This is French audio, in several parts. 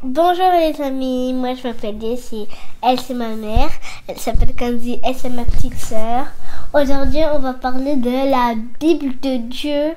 Bonjour les amis, moi je m'appelle Jessie, elle c'est ma mère, elle s'appelle Kanzi, elle c'est ma petite sœur. Aujourd'hui on va parler de la Bible de Dieu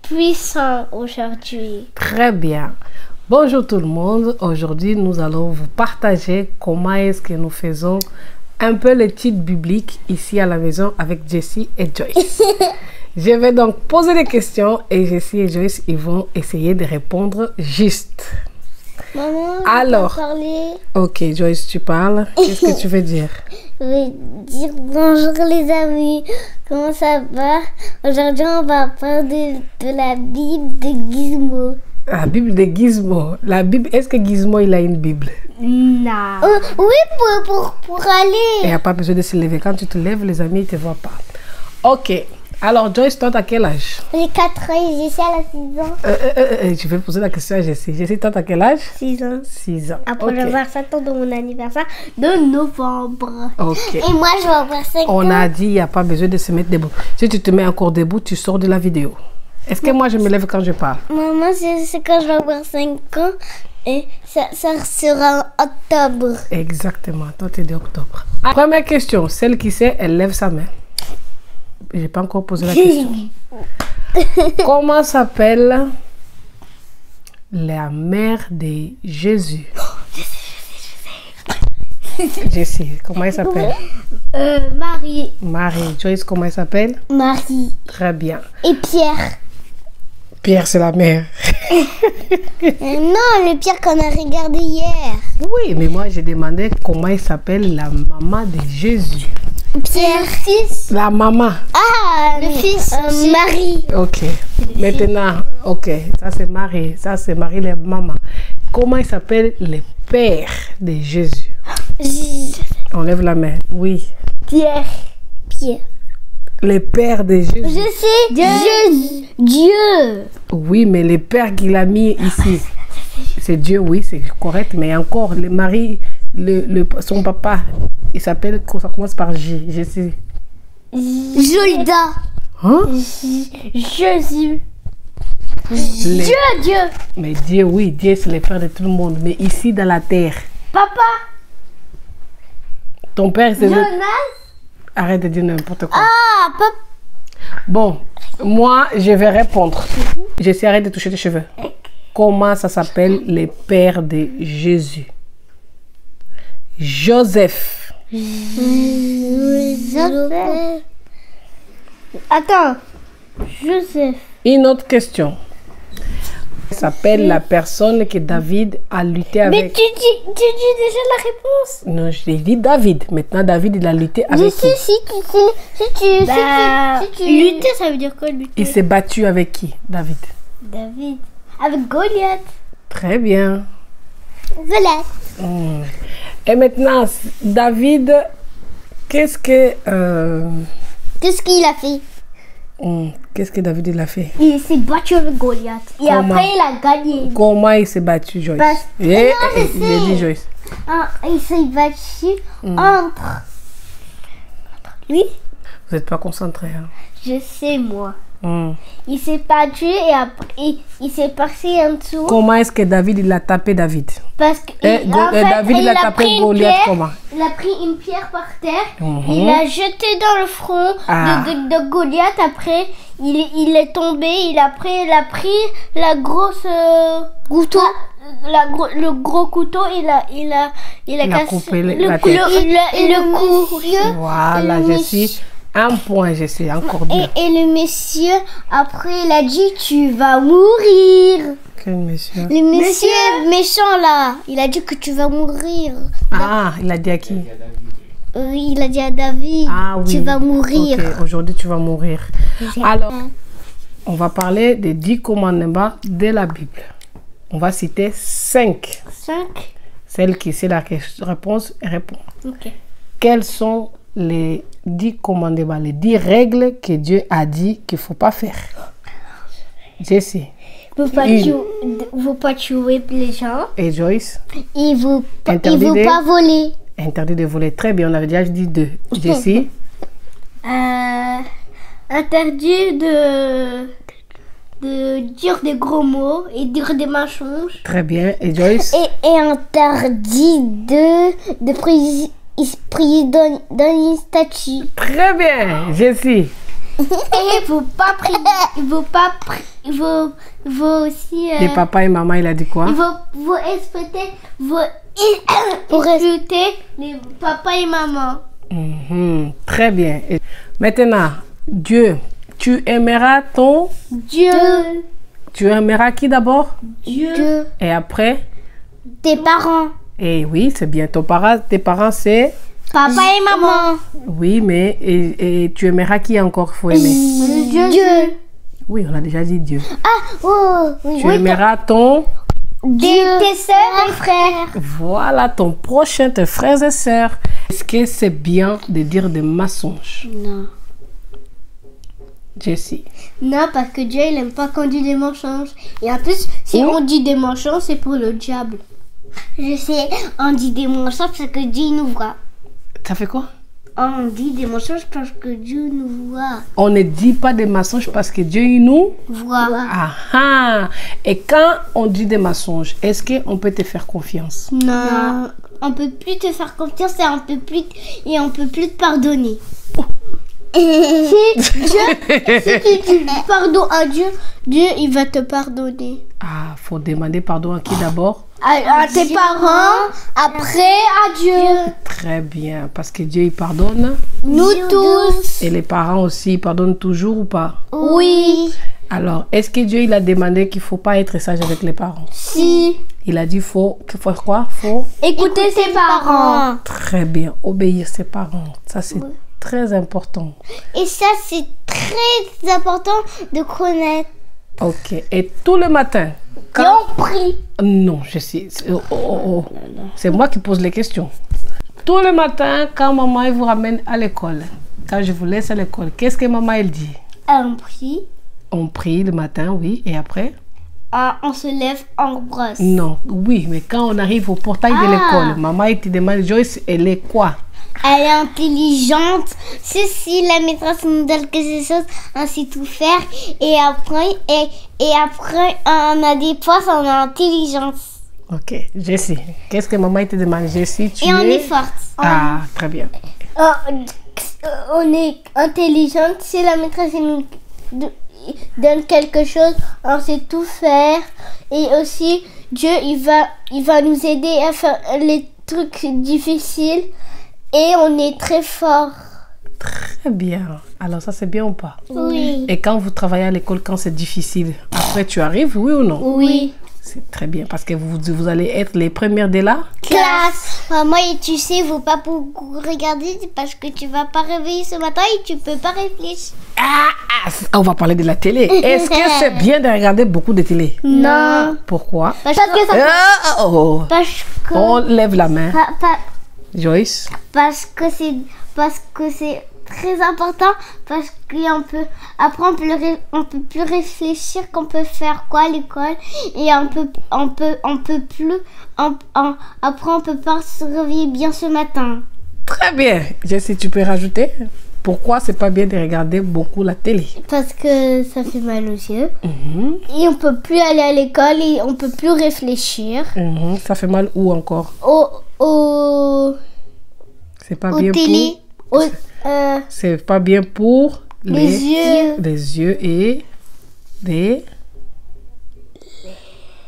puissant aujourd'hui. Très bien. Bonjour tout le monde, aujourd'hui nous allons vous partager comment est-ce que nous faisons un peu les titres bibliques ici à la maison avec Jessie et Joyce. Je vais donc poser des questions et Jessie et Joyce ils vont essayer de répondre juste. Maman, alors, parler. Ok, Joyce, tu parles. Qu'est-ce que tu veux dire? Je vais dire bonjour les amis, comment ça va? Aujourd'hui on va parler de la Bible de Gizmo. La Bible de Gizmo. La Bible, est-ce que Gizmo il a une Bible? Non. Oui, pour aller. Il n'y a pas besoin de se lever. Quand tu te lèves, les amis, ils ne te voient pas. Ok. Alors, Joyce, toi, t'as quel âge? J'ai 4 ans et Jessie elle a 6 ans. Je vais poser la question à Jessie. Jessie, toi, t'as quel âge? 6 ans. 6 ans. Après, je vais avoir 7 ans de mon anniversaire de novembre. Ok. Et moi, je vais avoir 5 ans. On a dit, il n'y a pas besoin de se mettre debout. Si tu te mets encore debout, tu sors de la vidéo. Est-ce que moi, je me lève quand je parle? Maman, c'est quand je vais avoir 5 ans. Et ça sera en octobre. Exactement. Toi, tu es de octobre. Première question. Celle qui sait, elle lève sa main. Je n'ai pas encore posé la question. Comment s'appelle la mère de Jésus? Jessie, comment elle s'appelle? Marie. Marie. Joyce, comment elle s'appelle? Marie. Très bien. Et Pierre. Pierre, c'est la mère. Non, le Pierre qu'on a regardé hier. Oui, mais moi, j'ai demandé comment elle s'appelle la maman de Jésus. Pierre. Le fils. La maman. Ah, le fils. Marie. Ok. Maintenant, ok. Ça, c'est Marie. Ça, c'est Marie, la maman. Comment il s'appelle le père de Jésus? On lève la main. Oui. Pierre. Pierre. Le père de Jésus. Je sais. Dieu. Oui, mais le père qu'il a mis ici, c'est Dieu, oui, c'est correct. Mais encore, le mari, son papa, il s'appelle, ça commence par J. Je sais. Jolda. Hein? Jésus. Dieu. Mais Dieu, oui, Dieu, c'est le père de tout le monde. Mais ici, dans la terre. Papa. Ton père, c'est... Jonas. Arrête de dire n'importe quoi. Ah, papa. Bon, moi, je vais répondre. J'essaie arrête de toucher tes cheveux. Comment ça s'appelle le père de Jésus? Joseph. Joseph. Attends. Joseph. Une autre question. Ça s'appelle la personne que David a lutté avec. Mais tu dis déjà la réponse. Non, je dit David. Maintenant, David, il a lutté avec qui? Si tu lutter, ça veut dire quoi lutter? Il s'est battu avec qui, David? David. Avec Goliath. Très bien. Voilà. Et maintenant, David, qu'est-ce qu'il a fait? Qu'est-ce que David il a fait? Il s'est battu avec Goliath. Et Comment? après, il a gagné. Comment il s'est battu, Joyce? J'ai dit Joyce. Il s'est battu entre... Oui? Vous n'êtes pas concentré, hein? Je sais, moi. Il s'est battu et après, il s'est passé en dessous. Comment est-ce que David il a tapé David? Parce que David il a tapé Goliath comment? Il a pris une pierre par terre, il l'a jeté dans le front de Goliath. Après, il est tombé, il a pris la grosse couteau. Le gros couteau, il a cassé coupé le la tête. le cou. Voilà, je suis un point, je suis encore bien. Et le monsieur, après, il a dit tu vas mourir. Quel monsieur? Le monsieur méchant là, il a dit que tu vas mourir. Ah, il a dit à qui? Oui, il a dit à David, tu vas mourir. Ok, aujourd'hui tu vas mourir. Alors, on va parler des 10 commandements de la Bible. On va citer 5. 5? Celle qui sait la réponse répond. Ok. Quels sont les 10 commandements, les 10 règles que Dieu a dit qu'il ne faut pas faire? Jessie. Il ne faut pas tuer les gens. Et Joyce? Il ne faut pas voler. Interdit de voler. Très bien, on avait déjà dit 2. Jessie? Interdit de... de dire des gros mots et dire des mensonges. Très bien. Et Joyce? Et interdit de prier dans une statue. Très bien. Jessie? Et il faut pas prier. Il faut aussi... Les papas et maman, il a dit quoi? Il faut respecter les papas et maman. Très bien. Et maintenant, Dieu, tu aimeras ton... Dieu. Tu aimeras qui d'abord? Dieu. Et après? Tes parents. Eh oui, c'est bien. Tes parents, c'est... Papa et maman. Oui, mais et tu aimeras qui encore? Faut aimer. Dieu. Oui, on a déjà dit Dieu. Oui. Tu aimeras ton... Tes soeurs et frères. Voilà, ton prochain, tes frères et sœurs. Est-ce que c'est bien de dire des mensonges? Non. Jessie? Non, parce que Dieu, il n'aime pas qu'on dit des mensonges. Et en plus, si on dit des mensonges, c'est pour le diable. Je sais, on dit des mensonges parce que Dieu nous voit. Ça fait quoi? On dit des mensonges parce que Dieu nous voit. On ne dit pas des mensonges parce que Dieu il nous voit. Ah. Et quand on dit des mensonges, est-ce qu'on peut te faire confiance? Non. On peut plus te faire confiance et on peut plus te pardonner. Si tu dis pardon à Dieu, Dieu il va te pardonner. Ah, faut demander pardon à qui d'abord? À tes parents, après à Dieu. Très bien, parce que Dieu il pardonne. Nous tous. Et les parents aussi, ils pardonnent toujours ou pas? Oui. Alors, est-ce que Dieu il a demandé qu'il ne faut pas être sage avec les parents? Si. Il a dit qu'il faut quoi? Faut écouter ses parents. Très bien, obéir ses parents. Ça c'est très important. Et ça c'est très important de connaître. Ok. Et tout le matin, quand on prie. Non, je sais. C'est moi qui pose les questions. Tout le matin, quand maman elle vous ramène à l'école, quand je vous laisse à l'école, qu'est-ce que maman elle dit? On prie. On prie le matin, oui. Et après? On se lève, on brosse. Non, oui, mais quand on arrive au portail de l'école, maman elle te demande, Joyce, elle est quoi? Elle est intelligente. Si la maîtresse nous donne quelque chose, on sait tout faire. Et après, on a des postes, on a intelligence. Ok, Jessie, qu'est-ce que maman te demande? Jessie, tu es... Et on est forte. Ah, très bien. On est intelligente. Si la maîtresse nous donne quelque chose, on sait tout faire. Et aussi, Dieu, il va nous aider à faire les trucs difficiles. Et on est très fort. Très bien. Alors ça c'est bien ou pas? Oui. Et quand vous travaillez à l'école, quand c'est difficile, après tu arrives, oui ou non? Oui. C'est très bien parce que vous allez être les premières de la classe. Maman, et tu sais, il ne faut pas beaucoup regarder parce que tu ne vas pas réveiller ce matin et tu ne peux pas réfléchir. On va parler de la télé. Est-ce que c'est bien de regarder beaucoup de télé? Non. Pourquoi? Parce que on lève la main. Joyce? Parce que c'est très important, parce qu'on peut après on peut plus réfléchir qu'on peut faire quoi à l'école et on peut plus après on peut pas se réveiller bien ce matin. Très bien. Jessie, tu peux rajouter? Pourquoi c'est pas bien de regarder beaucoup la télé? Parce que ça fait mal aux yeux. Et on peut plus aller à l'école et on peut plus réfléchir. Ça fait mal où encore? C'est pas bien télé. C'est pas bien pour les yeux. Les yeux et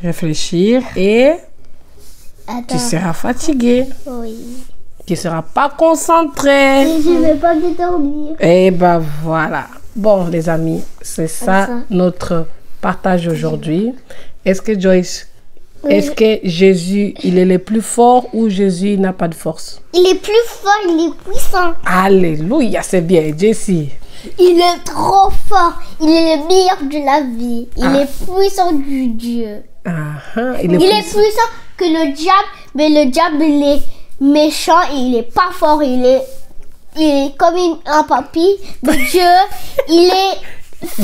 réfléchir et tu seras fatigué. Oui. Tu ne seras pas concentré. Et je ne vais pas te dormir. Et ben voilà. Bon les amis, c'est ça notre partage aujourd'hui. Est-ce que Joyce, est-ce que Jésus, il est le plus fort ou Jésus n'a pas de force? Il est plus fort, il est puissant. Alléluia, c'est bien. Jessie? Il est trop fort. Il est le meilleur de la vie. Il est puissant du Dieu. Il est puissant que le diable, mais le diable, il est méchant et il est pas fort. Il est comme un papy. Mais Dieu, il est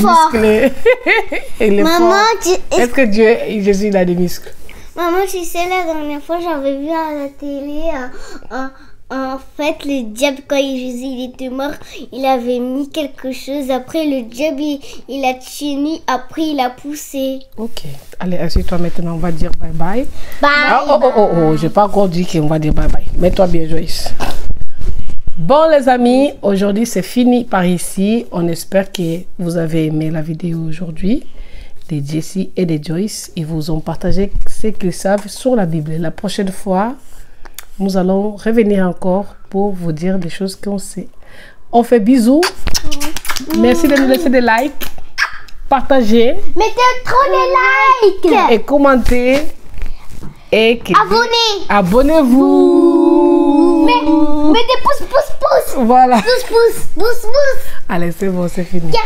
fort. Musclé. Il est Maman, fort. Est-ce que Jésus, il a des muscles? Maman, tu sais, la dernière fois, j'avais vu à la télé En fait, le diable, quand Jésus il était mort, il avait mis quelque chose. Après, le diable, il a tenu. Après, il a poussé. Ok. Allez, assieds-toi maintenant. On va dire bye bye. Bye. Oh. J'ai pas encore dit qu'on va dire bye bye. Mets-toi bien, Joyce. Bon, les amis, aujourd'hui, c'est fini par ici. On espère que vous avez aimé la vidéo aujourd'hui de Jessie et de Joyce. Ils vous ont partagé ce qu'ils savent sur la Bible. La prochaine fois, nous allons revenir encore pour vous dire des choses qu'on sait. On fait bisous. Merci de nous laisser des likes. Partagez. Mettez trop de likes. Et commentez. Et abonnez-vous. Mettez pouce. Voilà. Pouce. Allez, c'est bon, c'est fini. Car.